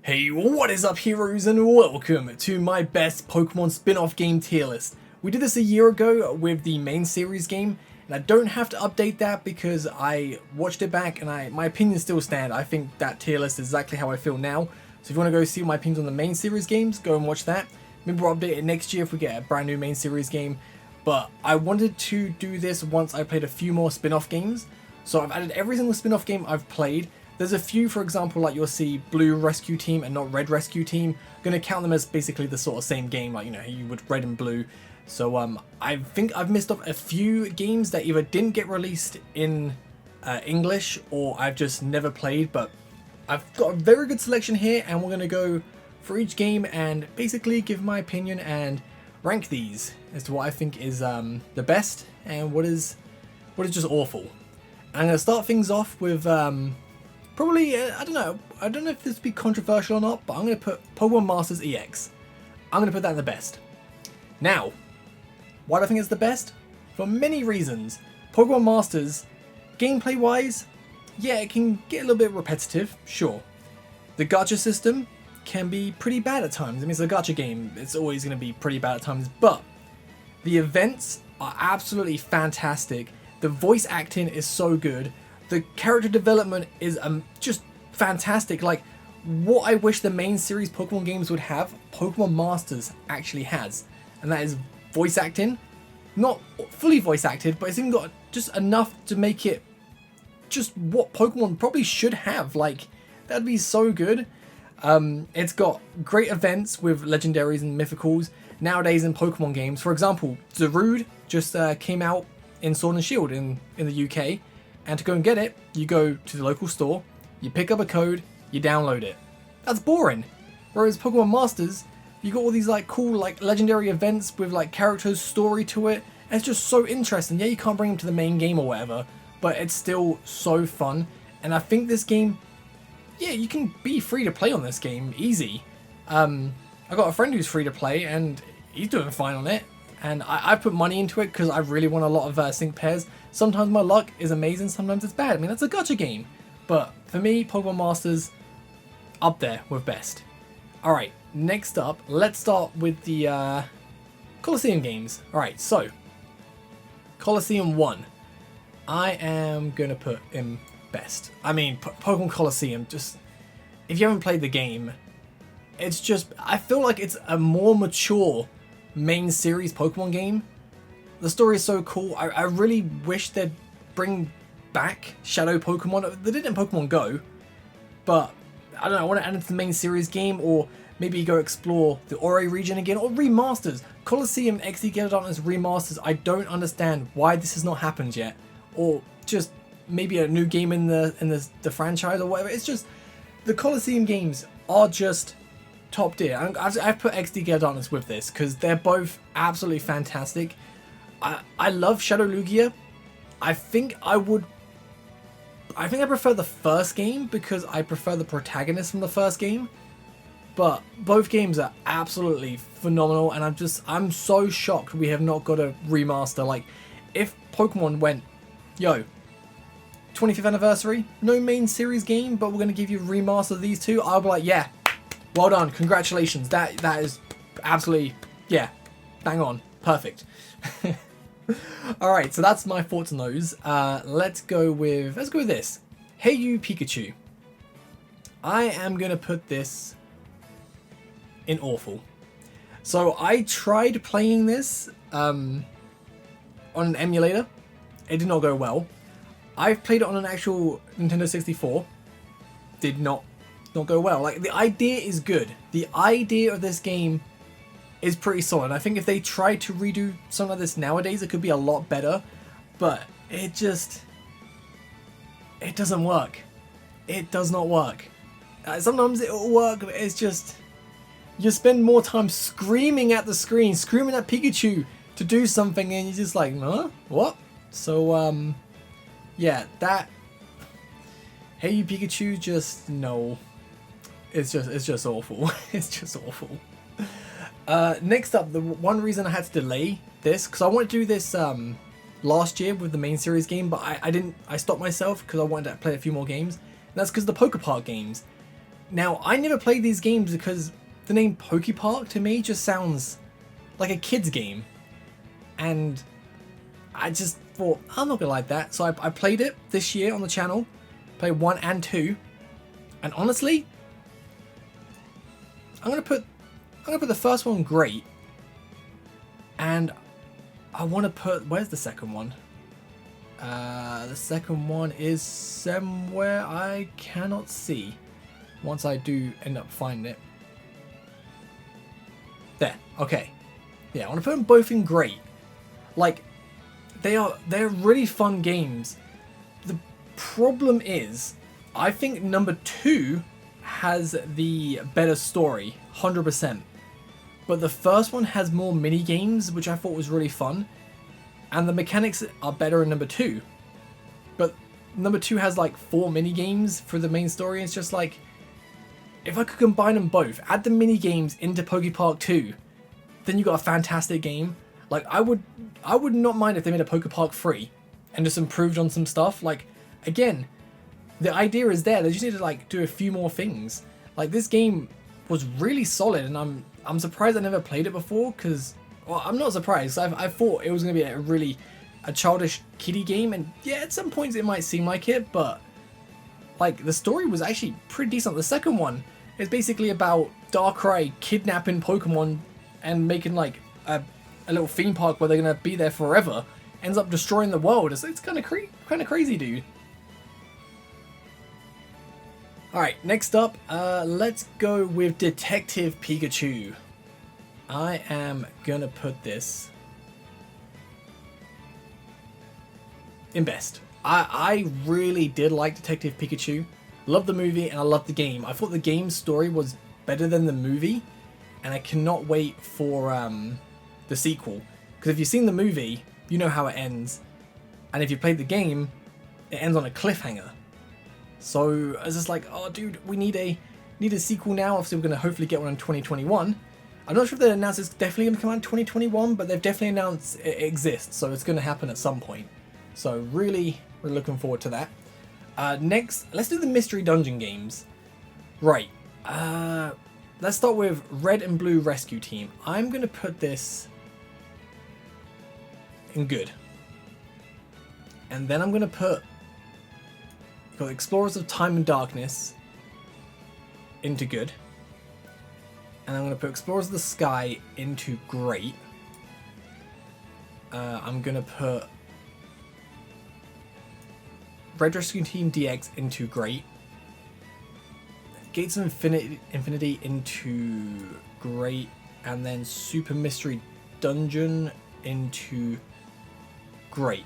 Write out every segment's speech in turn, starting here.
Hey, what is up heroes, and welcome to my best Pokemon spin-off game tier list. We did this a year ago with the main series game, and I don't have to update that because I watched it back and my opinions still stand. I think that tier list is exactly how I feel now. So if you want to go see my opinions on the main series games, go and watch that. Maybe we'll update it next year if we get a brand new main series game. But I wanted to do this once I played a few more spin-off games. So I've added every single spin-off game I've played. There's a few, for example, like you'll see Blue Rescue Team and not Red Rescue Team. I'm going to count them as basically the sort of same game, like, you know, you would Red and Blue. So I think I've missed off a few games that either didn't get released in English or I've just never played. But I've got a very good selection here, and we're going to go for each game and basically give my opinion and rank these as to what I think is the best and what is just awful. I'm going to start things off with probably, I don't know if this would be controversial or not, but I'm going to put Pokemon Masters EX. I'm going to put that in the best. Now, why do I think it's the best? For many reasons. Pokemon Masters, gameplay-wise, yeah, it can get a little bit repetitive, sure. The gacha system can be pretty bad at times. I mean, it's a gacha game, it's always going to be pretty bad at times, but the events are absolutely fantastic. The voice acting is so good. The character development is just fantastic. Like, what I wish the main series Pokemon games would have, Pokemon Masters actually has. And that is voice acting. Not fully voice acted, but it's even got just enough to make it just what Pokemon probably should have. Like, that'd be so good. It's got great events with legendaries and mythicals nowadays in Pokemon games. For example, Zarude just came out in Sword and Shield in the UK. And to go and get it, you go to the local store, you pick up a code, you download it. That's boring. Whereas Pokemon Masters, you got all these like cool like legendary events with like characters, story to it. And it's just so interesting. Yeah, you can't bring them to the main game or whatever, but it's still so fun. And I think this game, yeah, you can be free to play on this game, easy. I got a friend who's free to play and he's doing fine on it. And I put money into it because I really want a lot of sync pairs. Sometimes my luck is amazing, sometimes it's bad. I mean, that's a gacha game. But for me, Pokemon Masters, up there with best. Alright, next up, let's start with the Colosseum games. Alright, so, Colosseum 1. I am going to put in best. I mean, Pokemon Colosseum, just, if you haven't played the game, it's just, I feel like it's a more mature main series Pokemon game. The story is so cool. I really wish they'd bring back Shadow Pokemon. They did in Pokemon Go, but I don't know, I want to add it to the main series game, or maybe go explore the Ori region again, or remasters. Colosseum XD Gyarados remasters. I don't understand why this has not happened yet, or just maybe a new game in the franchise or whatever. It's just the Colosseum games are just top tier. I've put XD Gyarados with this because they're both absolutely fantastic. I love Shadow Lugia. I think I prefer the first game because I prefer the protagonist from the first game. But both games are absolutely phenomenal, and I'm so shocked we have not got a remaster. Like, if Pokemon went, yo, 25th anniversary, no main series game, but we're gonna give you a remaster of these two, I'll be like, yeah, well done, congratulations. That is absolutely, yeah, bang on, perfect. Alright, so that's my thoughts on those. Let's go with this. Hey You Pikachu. I am going to put this in awful. So I tried playing this on an emulator. It did not go well. I've played it on an actual Nintendo 64. Did not go well. Like, the idea is good. The idea of this game is pretty solid. I think if they tried to redo some of this nowadays, it could be a lot better, but it doesn't work. It does not work. Sometimes it will work, but it's just, you spend more time screaming at the screen, screaming at Pikachu to do something, and you're just like, huh? What? So, yeah, that, Hey You Pikachu, just, no. It's just awful. It's just awful. Next up, the one reason I had to delay this, because I wanted to do this last year with the main series game, but I stopped myself because I wanted to play a few more games. And that's because the Poke Park games. Now, I never played these games because the name Pokepark to me just sounds like a kid's game. And I just thought, I'm not gonna like that. So I played it this year on the channel. Played 1 and 2. And honestly, I'm gonna put the first one great. And I want to put, where's the second one? The second one is somewhere I cannot see. Once I do end up finding it. There, okay. Yeah, I want to put them both in great. Like, they're really fun games. The problem is, I think number 2 has the better story, 100%. But the first one has more mini games, which I thought was really fun. And the mechanics are better in number 2. But number 2 has like 4 mini games for the main story. It's just like, if I could combine them both, add the mini games into Pokepark 2, then you got a fantastic game. Like, I would not mind if they made a Pokepark 3 and just improved on some stuff. Like, again, the idea is there. They just need to like do a few more things. Like, this game was really solid, and I'm surprised I never played it before, because, well, I'm not surprised. I thought it was going to be a childish kiddie game, and yeah, at some points it might seem like it, but like, the story was actually pretty decent. The second one is basically about Darkrai kidnapping Pokemon and making like a little theme park where they're going to be there forever. Ends up destroying the world. It's kind of crazy, dude. Alright, next up, let's go with Detective Pikachu. I am gonna put this in best. I really did like Detective Pikachu. Loved the movie and I loved the game. I thought the game's story was better than the movie, and I cannot wait for the sequel. Because if you've seen the movie, you know how it ends, and if you played the game, it ends on a cliffhanger. So I was just like, oh dude, we need a sequel now. Obviously we're going to hopefully get one in 2021. I'm not sure if they announced it's definitely going to come out in 2021, but they've definitely announced it exists, so it's going to happen at some point. So really, we're looking forward to that. Next, let's do the mystery dungeon games. Right, let's start with Red and Blue Rescue Team. I'm going to put this in good. And then I'm going to put Explorers of Time and Darkness into good. And I'm going to put Explorers of the Sky into great. I'm going to put Red Rescue Team DX into great. Gates of Infinity into great. And then Super Mystery Dungeon into great.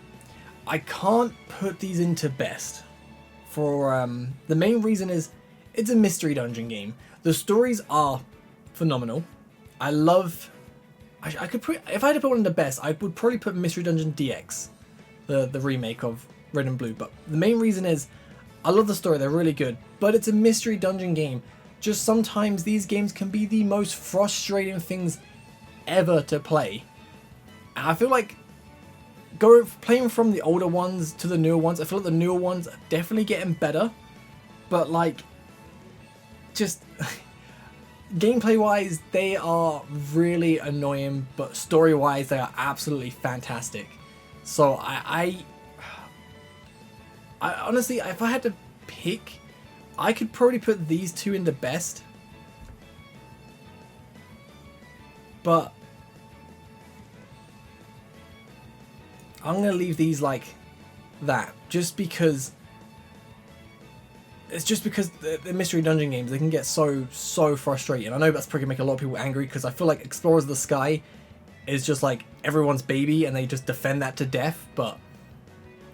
I can't put these into best. For the main reason is it's a mystery dungeon game. The stories are phenomenal. I could put, if I had to put one in the best, I would probably put Mystery Dungeon DX, the remake of Red and Blue. But the main reason is I love the story. They're really good, but it's a mystery dungeon game. Just sometimes these games can be the most frustrating things ever to play. And I feel like playing from the older ones to the newer ones, I feel like the newer ones are definitely getting better, but like, just gameplay wise they are really annoying, but story wise they are absolutely fantastic. So I honestly, if I had to pick, I could probably put these two in the best, but I'm going to leave these like that, just because the mystery dungeon games, they can get so frustrating. I know that's probably going to make a lot of people angry, because I feel like Explorers of the Sky is just like everyone's baby and they just defend that to death, but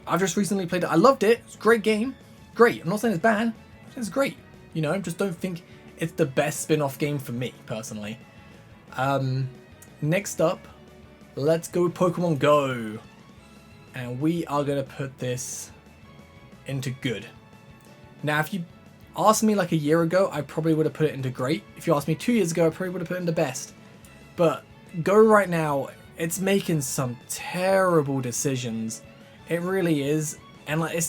I've just recently played it. I loved it. It's a great game. Great. I'm not saying it's bad. It's great. You know, just don't think it's the best spin-off game for me, personally. Next up, let's go with Pokemon Go. And we are going to put this into good. Now, if you asked me like a year ago, I probably would have put it into great. If you asked me 2 years ago, I probably would have put it into best. But Go right now, it's making some terrible decisions. It really is. And like,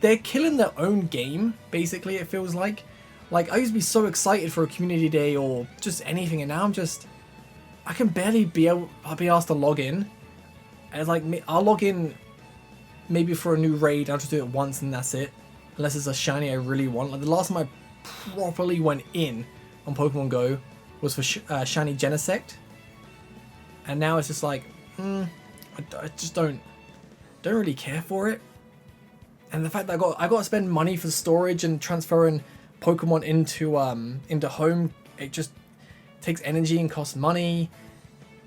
they're killing their own game, basically, it feels like. Like, I used to be so excited for a community day or just anything, and now I can barely I'll be asked to log in. And like, I'll log in maybe for a new raid, I'll just do it once and that's it. Unless it's a shiny I really want. Like, the last time I properly went in on Pokemon Go was for shiny Genesect. And now it's just like, I just don't really care for it. And the fact that I got to spend money for storage and transferring Pokemon into home, it just takes energy and costs money.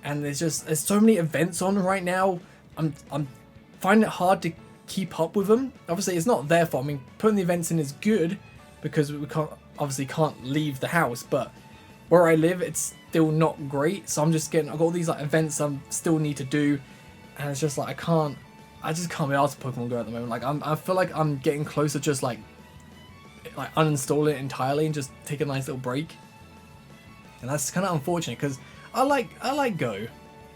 And there's so many events on right now. I'm finding it hard to keep up with them. Obviously, it's not their fault. I mean, putting the events in is good because we can't leave the house. But where I live, it's still not great. So I've got all these like events I still need to do, and it's just like I just can't be asked for Pokemon Go at the moment. Like I feel like I'm getting closer, just like uninstall it entirely and just take a nice little break. And that's kind of unfortunate because I like Go.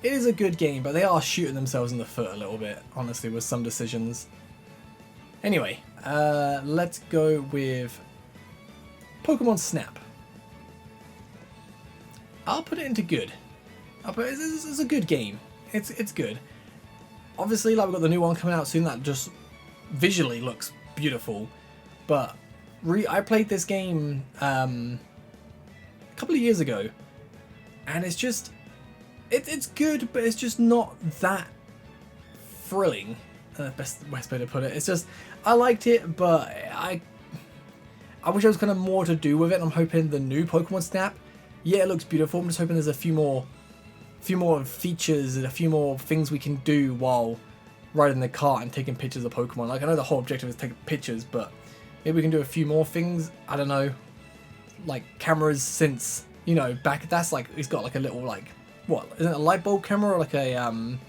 It is a good game, but they are shooting themselves in the foot a little bit, honestly, with some decisions. Anyway, let's go with Pokemon Snap. I'll put it into good. It's a good game. It's good. Obviously, like, we've got the new one coming out soon that just visually looks beautiful. But I played this game a couple of years ago, and it's just it's good, but it's just not that thrilling. Best way to put it. It's just I liked it, but I wish there was kind of more to do with it. I'm hoping the new Pokemon Snap, yeah, it looks beautiful. I'm just hoping there's a few more features and a few more things we can do while riding the cart and taking pictures of Pokemon. Like, I know the whole objective is taking pictures, but maybe we can do a few more things. I don't know, like cameras, since, you know, back, that's like, it's got like a little, like, what, isn't it a light bulb camera or like a an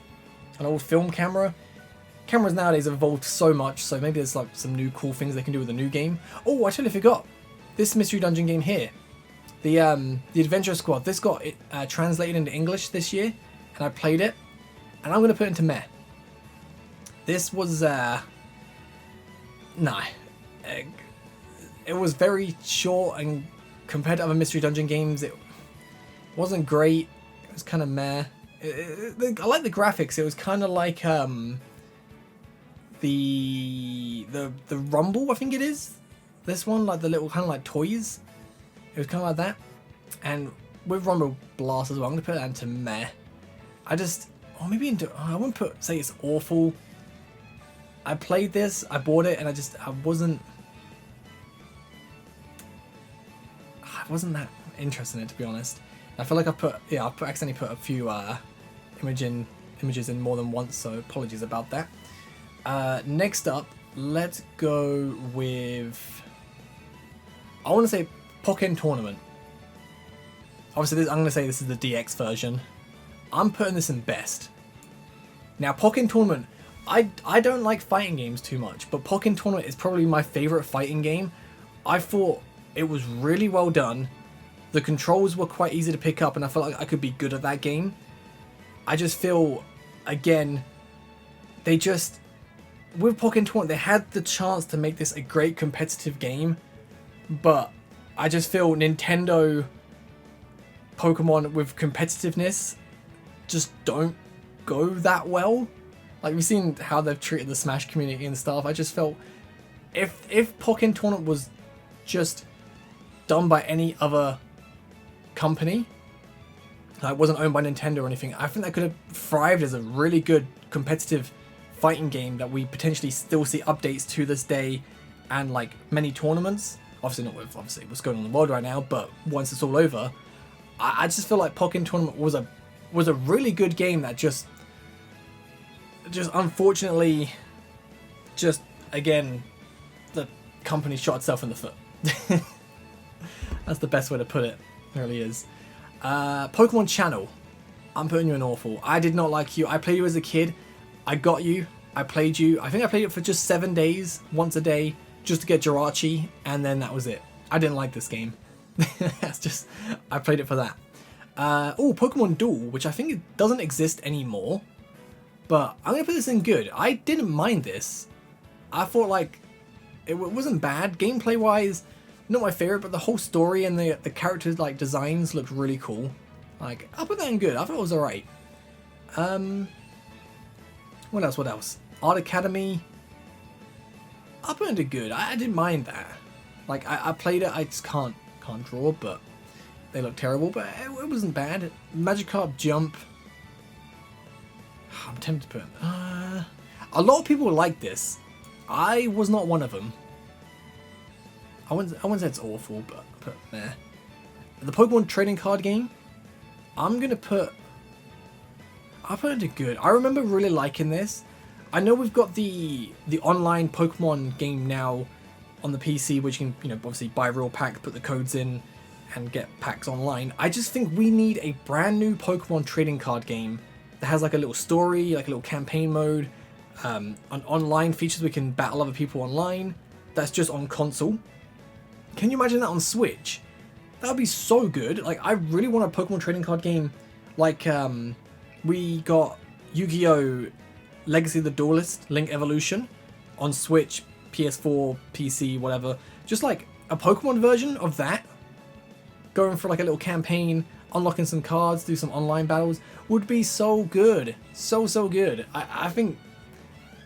old film camera? Cameras nowadays have evolved so much, so maybe there's like some new cool things they can do with the new game. Oh, I totally forgot. This Mystery Dungeon game here, the Adventure Squad, this got it translated into English this year, and I played it, and I'm going to put it into meh. This was, nah. It was very short, and compared to other Mystery Dungeon games, it wasn't great. It was kind of meh. I like the graphics. It was kind of like the Rumble, I think it is. This one, like the little kind of like toys. It was kind of like that. And with Rumble Blast as well, I'm gonna put that into meh. I wouldn't say it's awful. I played this, I bought it, and I wasn't that interested in it, to be honest. I feel like I accidentally put a few images in more than once, so apologies about that. Next up, let's go with, I want to say Pokmon Tournament. Obviously, I'm going to say this is the DX version. I'm putting this in best. Now, Pokmon Tournament, I don't like fighting games too much, but Pokmon Tournament is probably my favorite fighting game. I thought it was really well done. The controls were quite easy to pick up, and I felt like I could be good at that game. I just feel, again, with Pokmon Tournament, they had the chance to make this a great competitive game, but I just feel Nintendo Pokemon with competitiveness just don't go that well. Like, we've seen how they've treated the Smash community and stuff. I just felt if Pokmon Tournament was just done by any other company, like, it wasn't owned by Nintendo or anything, I think that could have thrived as a really good competitive fighting game that we potentially still see updates to this day, and like many tournaments. Obviously not with what's going on in the world right now, but once it's all over, I just feel like Pokmon Tournament was a really good game that just unfortunately, just again, the company shot itself in the foot. That's the best way to put it. It really is. Pokemon Channel. I'm putting you in awful. I did not like you. I played you as a kid. I got you. I played you. I think I played it for just 7 days, once a day, just to get Jirachi, and then that was it. I didn't like this game. That's just, I played it for that. Pokemon Duel, which I think it doesn't exist anymore, but I'm going to put this in good. I didn't mind this. I thought, like, it wasn't bad. Gameplay-wise, not my favorite, but the whole story and the characters like designs looked really cool. Like, I put that in good. I thought it was alright. What else? What else? Art Academy. I put into good. I didn't mind that. Like, I played it. I just can't draw, but they look terrible. But it wasn't bad. Magikarp Jump. I'm tempted to put. A lot of people like this. I was not one of them. I wouldn't say it's awful, but meh. The Pokemon trading card game. I'm gonna put. I put into good. I remember really liking this. I know we've got the online Pokemon game now on the PC, which you can obviously buy real packs, put the codes in, and get packs online. I just think we need a brand new Pokemon trading card game that has like a little story, like a little campaign mode, on online features. We can battle other people online. That's just on console. Can you imagine that on Switch? That would be so good. Like, I really want a Pokemon trading card game. Like, we got Yu-Gi-Oh! Legacy of the Duelist, Link Evolution on Switch, PS4, PC, whatever. Just like a Pokemon version of that. Going for like a little campaign, unlocking some cards, do some online battles. Would be so good. So good. I think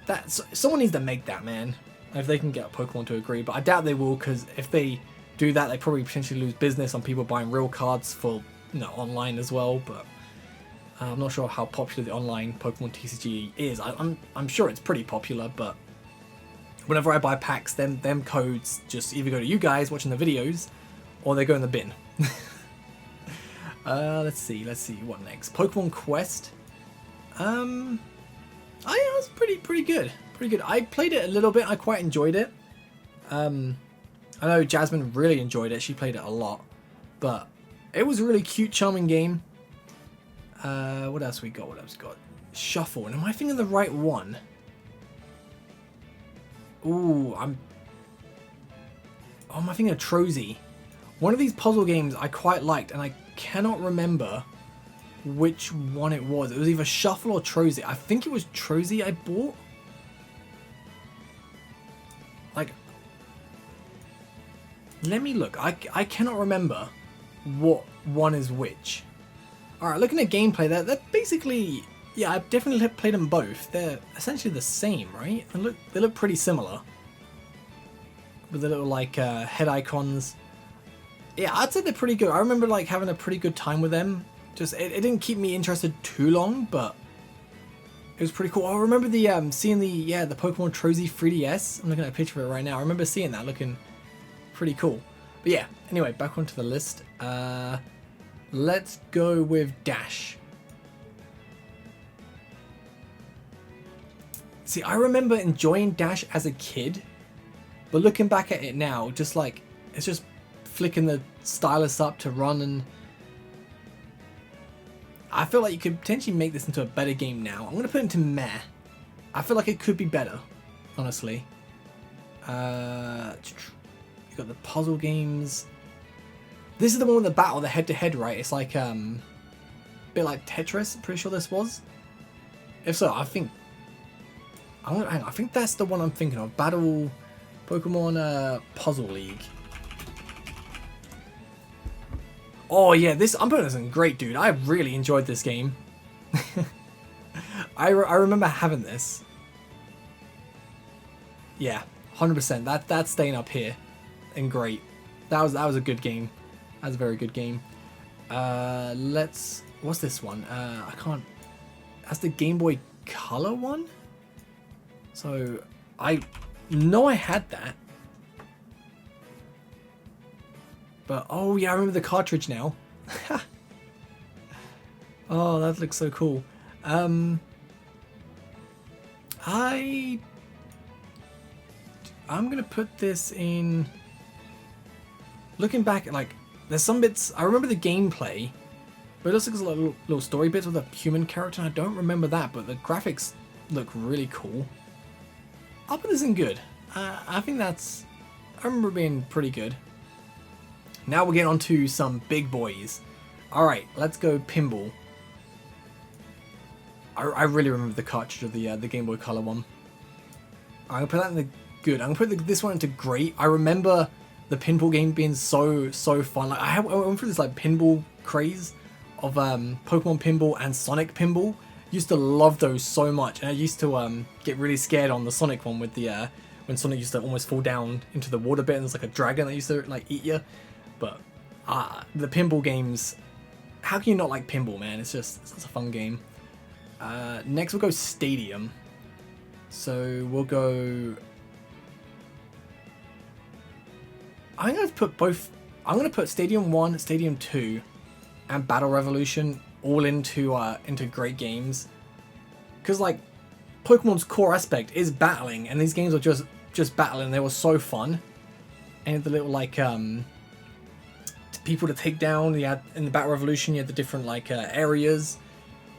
that someone needs to make that, man. If they can get Pokemon to agree. But I doubt they will, because if they do that, they probably potentially lose business on people buying real cards for online as well. But I'm not sure how popular the online Pokemon TCG is. I'm sure it's pretty popular, but whenever I buy packs, them codes just either go to you guys watching the videos, or they go in the bin. Let's see what next. Pokemon Quest. I was pretty good. I played it a little bit. I quite enjoyed it. I know Jasmine really enjoyed it. She played it a lot, but it was a really cute, charming game. What else we got? Shuffle. And am I thinking the right one? Ooh, am I thinking of Trozy? One of these puzzle games I quite liked, and I cannot remember which one it was. It was either Shuffle or Trozy. I think it was Trozy I bought. Like, let me look. I cannot remember what one is which. Alright, looking at gameplay, they're basically... Yeah, I've definitely played them both. They're essentially the same, right? They look pretty similar. With the little, like, head icons. Yeah, I'd say they're pretty good. I remember, like, having a pretty good time with them. Just, it didn't keep me interested too long, but... It was pretty cool. I remember seeing the Pokemon Trozy 3DS. I'm looking at a picture of it right now. I remember seeing that, looking pretty cool. But yeah, anyway, back onto the list. Let's go with Dash. See, I remember enjoying Dash as a kid, but looking back at it now, just like, it's just flicking the stylus up to run, and I feel like you could potentially make this into a better game now. I'm going to put it into meh. I feel like it could be better, honestly. You got the puzzle games. This is the one with the battle, the head-to-head, right? It's like a bit like Tetris. I'm pretty sure this was. If so, I think I think that's the one I'm thinking of. Battle Pokemon Puzzle League. Oh yeah, I'm putting this in great, dude. I really enjoyed this game. I remember having this. Yeah, 100%. That's staying up here, and great. That was a good game. That's a very good game. What's this one? I can't. That's the Game Boy Color one. So I know I had that. But oh yeah, I remember the cartridge now. Oh, that looks so cool. I'm gonna put this in. Looking back at, like, there's some bits I remember the gameplay, but it looks like there's little story bits with a human character, and I don't remember that, but the graphics look really cool. I'll put this in good. I think I remember it being pretty good. Now we'll get on to some big boys. Alright, let's go Pinball. I really remember the cartridge of the Game Boy Color one. I'm going to put that in the good. I'm going to put this one into great. I remember the pinball game being so fun. Like I went through this like pinball craze of Pokemon pinball and Sonic pinball. Used to love those so much, and I used to get really scared on the Sonic one with the when Sonic used to almost fall down into the water bit and there's like a dragon that used to like eat you. But the pinball games, how can you not like pinball, man? It's a fun game. Next we'll go Stadium. So we'll go. I'm gonna put both. I'm gonna put Stadium 1, Stadium 2, and Battle Revolution all into great games. Cause like Pokemon's core aspect is battling, and these games are just battling. They were so fun, and the little like people to take down. You had in the Battle Revolution, you had the different like areas.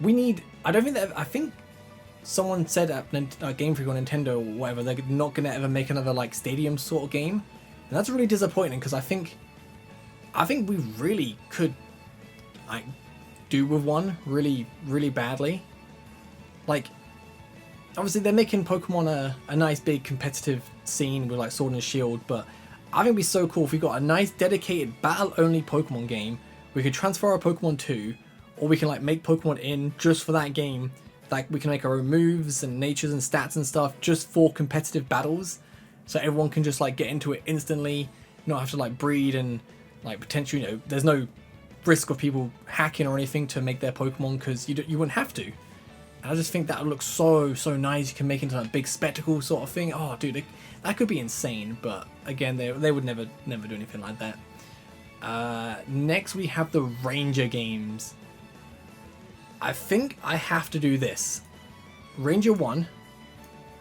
We need. I think someone said at Game Freak or Nintendo or whatever, they're not gonna ever make another like Stadium sort of game. And that's really disappointing because I think we really could like do with one really badly. Like obviously they're making Pokemon a nice big competitive scene with like Sword and Shield, but I think it'd be so cool if we got a nice dedicated battle only Pokemon game. We could transfer our Pokemon to, or we can like make Pokemon in just for that game. Like we can make our own moves and natures and stats and stuff just for competitive battles. So everyone can just like get into it instantly, not have to like breed and like potentially, you know, there's no risk of people hacking or anything to make their Pokemon because you wouldn't have to. And I just think that would look so nice. You can make it into a big spectacle sort of thing. Oh, dude, that could be insane. But again, they would never do anything like that. Next we have the Ranger games. I think I have to do this. Ranger 1,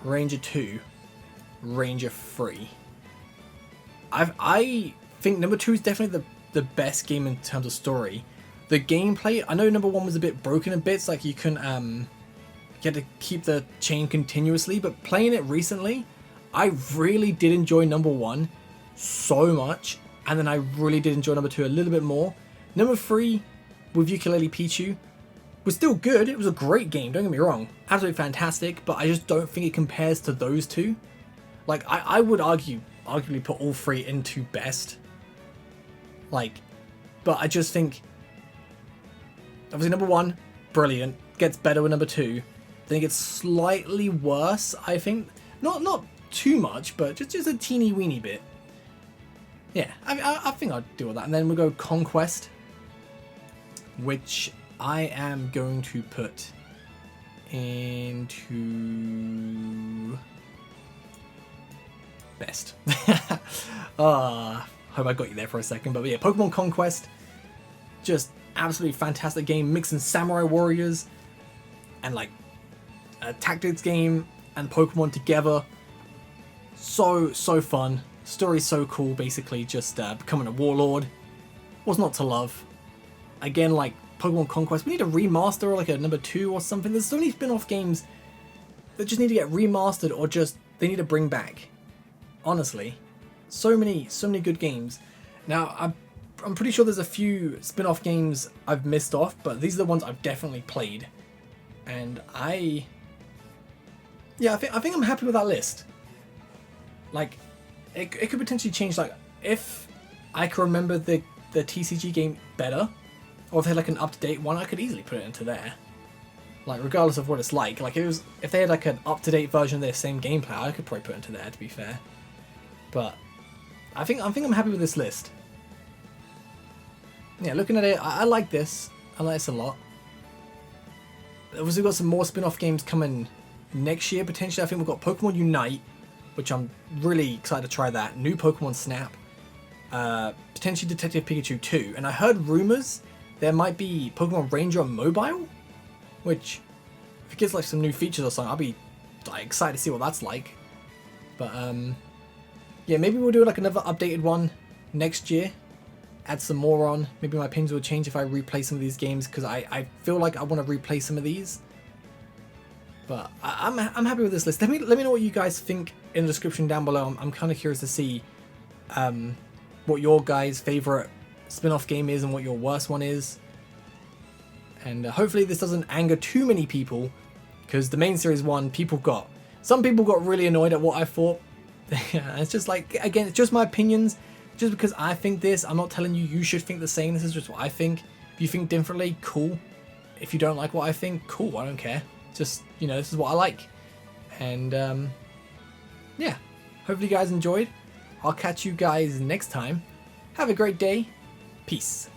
Ranger 2, Ranger 3. I think number 2 is definitely the best game in terms of story. The gameplay, I know number 1 was a bit broken in bits, like you can you had to keep the chain continuously, but playing it recently, I really did enjoy number 1 so much, and then I really did enjoy number 2 a little bit more. Number 3 with Ukulele Pichu was still good. It was a great game, don't get me wrong, absolutely fantastic, but I just don't think it compares to those two. Like I would arguably put all 3 into best. Like, but I just think obviously number 1 brilliant, gets better with number 2, then it gets slightly worse. I think not too much, but just a teeny weeny bit. Yeah, I think I'd deal with that. And then we'll go Conquest, which I am going to put into best. Hope I got you there for a second, but yeah, Pokemon Conquest, just absolutely fantastic game, mixing samurai warriors and like a tactics game and Pokemon together. So fun. Story's so cool, basically just becoming a warlord. What's not to love? Again, like Pokemon Conquest, we need a remaster or like a number 2 or something. There's so many spin-off games that just need to get remastered or just they need to bring back. Honestly, so many good games. Now I'm pretty sure there's a few spin-off games I've missed off, but these are the ones I've definitely played, and I think I'm happy with that list. Like, it could potentially change. Like, if I can remember the TCG game better, or if they had like an up-to-date one, I could easily put it into there. Like, regardless of what it's like if they had like an up-to-date version of their same gameplay, I could probably put it into there, to be fair. But I think I'm happy with this list. Yeah, looking at it, I like this. I like this a lot. Obviously, we've got some more spin-off games coming next year, potentially. I think we've got Pokemon Unite, which I'm really excited to try that. New Pokemon Snap. Potentially Detective Pikachu 2. And I heard rumors there might be Pokemon Ranger on mobile, which, if it gets like some new features or something, I'll be like, excited to see what that's like. But, yeah, maybe we'll do like another updated one next year. Add some more on. Maybe my opinions will change if I replay some of these games, because I feel like I want to replay some of these. But I'm happy with this list. Let me know what you guys think in the description down below. I'm kind of curious to see what your guys' favorite spin-off game is and what your worst one is. And hopefully this doesn't anger too many people, because the main series one, some people got really annoyed at what I thought. It's just like, again, it's just my opinions, just because I think this, I'm not telling you you should think the same. This is just what I think. If you think differently, cool. If you don't like what I think, cool, I don't care. Just, you know, this is what I like. And, yeah. Hopefully you guys enjoyed. I'll catch you guys next time. Have a great day. Peace.